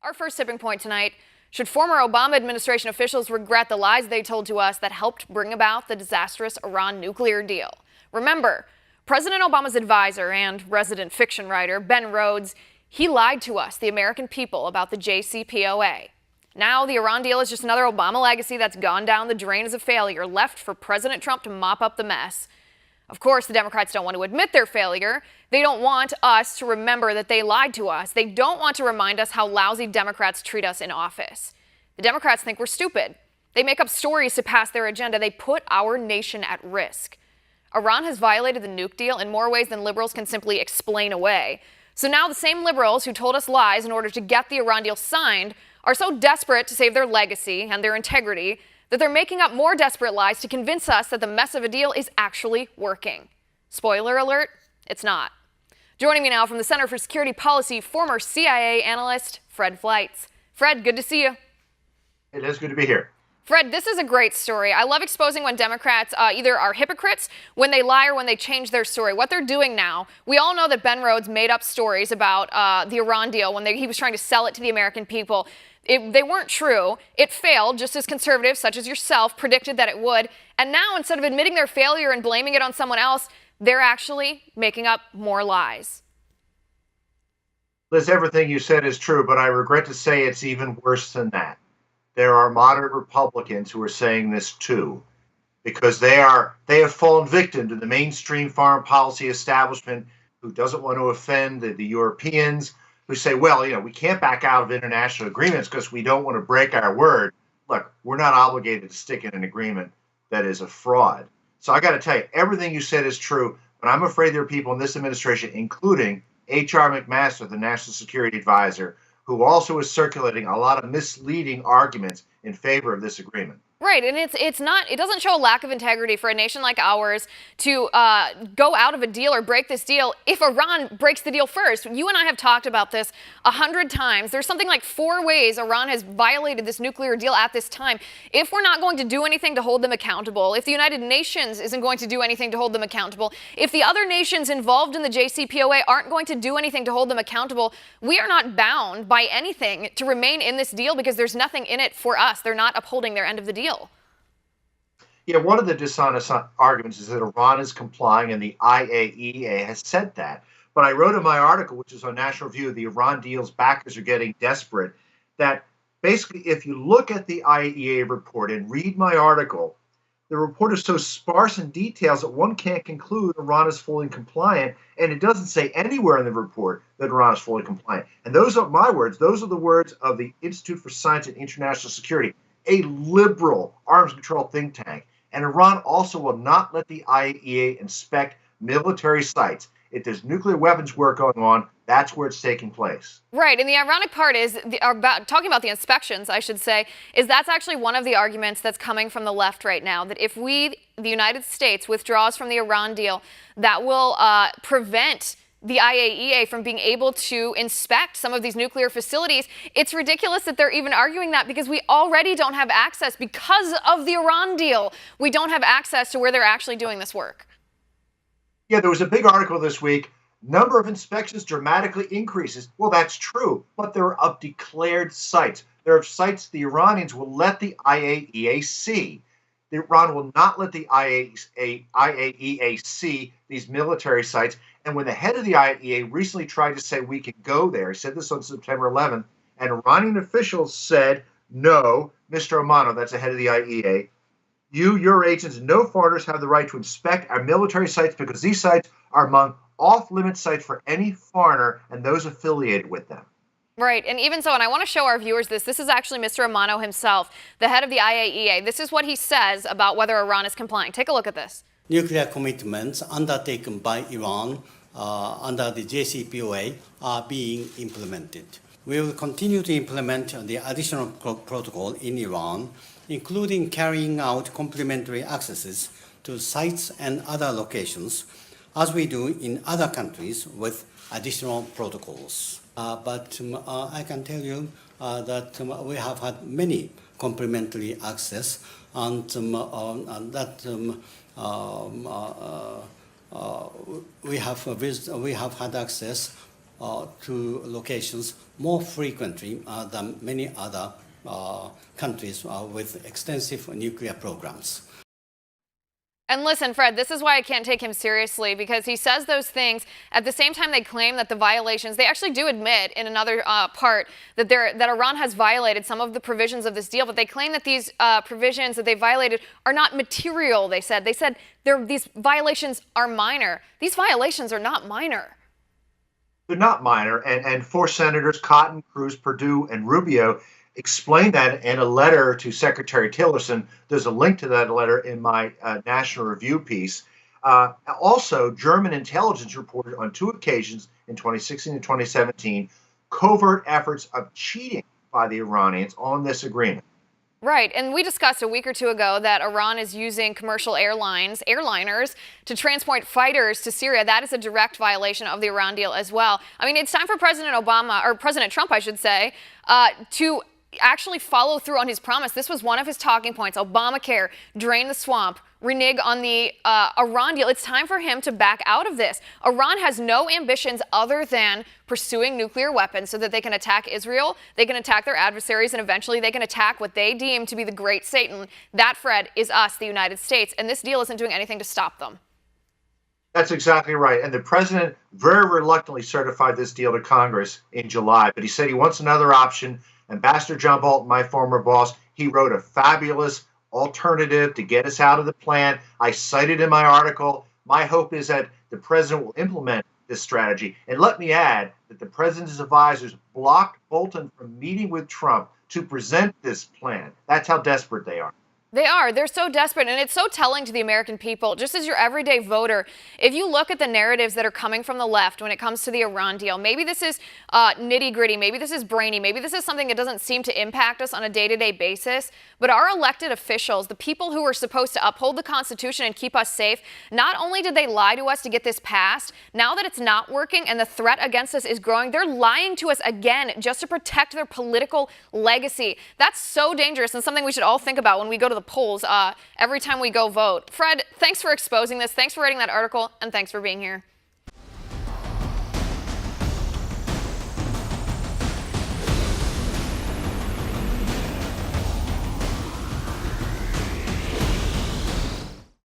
Our first tipping point tonight: should former Obama administration officials regret the lies they told to us that helped bring about the disastrous Iran nuclear deal? Remember, President Obama's advisor and resident fiction writer, Ben Rhodes, he lied to us, the American people, about the JCPOA. Now the Iran deal is just another Obama legacy that's gone down the drain as a failure, left for President Trump to mop up the mess. Of course, the Democrats don't want to admit their failure. They don't want us to remember that they lied to us. They don't want to remind us how lousy Democrats treat us in office. The Democrats think we're stupid. They make up stories to pass their agenda. They put our nation at risk. Iran has violated the nuke deal in more ways than liberals can simply explain away. So now the same liberals who told us lies in order to get the Iran deal signed are so desperate to save their legacy and their integrity that they're making up more desperate lies to convince us that the mess of a deal is actually working. Spoiler alert, it's not. Joining me now from the Center for Security Policy, former CIA analyst Fred Fleitz. Fred, good to see you. It is good to be here. Fred, this is a great story. I love exposing when Democrats either are hypocrites when they lie or when they change their story. What they're doing now, we all know that Ben Rhodes made up stories about the Iran deal when he was trying to sell it to the American people. They weren't true. It failed, just as conservatives, such as yourself, predicted that it would. And now, instead of admitting their failure and blaming it on someone else, they're actually making up more lies. Liz, everything you said is true, but I regret to say it's even worse than that. There are moderate Republicans who are saying this too, because they have fallen victim to the mainstream foreign policy establishment who doesn't want to offend the Europeans, who say, well, we can't back out of international agreements because we don't want to break our word. Look, we're not obligated to stick in an agreement that is a fraud. So I got to tell you, everything you said is true, but I'm afraid there are people in this administration, including H.R. McMaster, the National Security Advisor, who also is circulating a lot of misleading arguments in favor of this agreement. Right, and it doesn't show a lack of integrity for a nation like ours to go out of a deal or break this deal if Iran breaks the deal first. You and I have talked about this 100 times. There's something like 4 ways Iran has violated this nuclear deal at this time. If we're not going to do anything to hold them accountable, if the United Nations isn't going to do anything to hold them accountable, if the other nations involved in the JCPOA aren't going to do anything to hold them accountable, we are not bound by anything to remain in this deal because there's nothing in it for us. They're not upholding their end of the deal. Yeah, one of the dishonest arguments is that Iran is complying, and the IAEA has said that. But I wrote in my article, which is on National Review, the Iran deal's backers are getting desperate, that basically if you look at the IAEA report and read my article, the report is so sparse in details that one can't conclude Iran is fully compliant, and it doesn't say anywhere in the report that Iran is fully compliant. And those aren't my words. Those are the words of the Institute for Science and International Security, a liberal arms control think tank. And Iran also will not let the IAEA inspect military sites. If there's nuclear weapons work going on, that's where it's taking place. Right, and the ironic part is, talking about the inspections, I should say, is that's actually one of the arguments that's coming from the left right now, that if we, the United States, withdraws from the Iran deal, that will prevent the IAEA from being able to inspect some of these nuclear facilities. It's ridiculous that they're even arguing that because we already don't have access because of the Iran deal. We don't have access to where they're actually doing this work. Yeah, there was a big article this week. Number of inspections dramatically increases. Well, that's true, but they're of declared sites. There are sites the Iranians will let the IAEA see. Iran will not let the IAEA see these military sites. And when the head of the IAEA recently tried to say we can go there, he said this on September 11th, and Iranian officials said, no, Mr. Amano, that's the head of the IAEA, your agents, no foreigners have the right to inspect our military sites because these sites are among off-limit sites for any foreigner and those affiliated with them. Right, and even so, and I want to show our viewers this. This is actually Mr. Amano himself, the head of the IAEA. This is what he says about whether Iran is complying. Take a look at this. Nuclear commitments undertaken by Iran under the JCPOA are being implemented. We will continue to implement the additional protocol in Iran, including carrying out complementary accesses to sites and other locations, as we do in other countries with additional protocols. But I can tell you that we have had many complementary access, and we have had access to locations more frequently than many other countries with extensive nuclear programs. And listen, Fred, this is why I can't take him seriously, because he says those things. At the same time, they claim that the violations, they actually do admit in another part that Iran has violated some of the provisions of this deal, but they claim that these provisions that they violated are not material, they said. They said these violations are minor. These violations are not minor. They're not minor. And four senators, Cotton, Cruz, Perdue, and Rubio, explained that in a letter to Secretary Tillerson. There's a link to that letter in my National Review piece. Also, German intelligence reported on two occasions in 2016 and 2017 covert efforts of cheating by the Iranians on this agreement. Right, and we discussed a week or two ago that Iran is using commercial airliners to transport fighters to Syria. That is a direct violation of the Iran deal as well. I mean, it's time for President Trump, I should say, to actually follow through on his promise. This was one of his talking points: Obamacare, drain the swamp, renege on the Iran deal. It's time for him to back out of this. Iran has no ambitions other than pursuing nuclear weapons so that they can attack Israel, they can attack their adversaries, and eventually they can attack what they deem to be the great Satan. That, Fred, is us, the United States, and this deal isn't doing anything to stop them. That's exactly right. And the president very reluctantly certified this deal to Congress in July, but he said he wants another option. Ambassador John Bolton, my former boss, he wrote a fabulous alternative to get us out of the plan. I cited in my article. My hope is that the president will implement this strategy. And let me add that the president's advisors blocked Bolton from meeting with Trump to present this plan. That's how desperate they are. They are. They're so desperate, and it's so telling to the American people. Just as your everyday voter, if you look at the narratives that are coming from the left when it comes to the Iran deal, maybe this is nitty-gritty, maybe this is brainy, maybe this is something that doesn't seem to impact us on a day-to-day basis, but our elected officials, the people who are supposed to uphold the Constitution and keep us safe, not only did they lie to us to get this passed, now that it's not working and the threat against us is growing, they're lying to us again just to protect their political legacy. That's so dangerous and something we should all think about when we go to the polls every time we go vote. Fred, thanks for exposing this. Thanks for writing that article, and thanks for being here.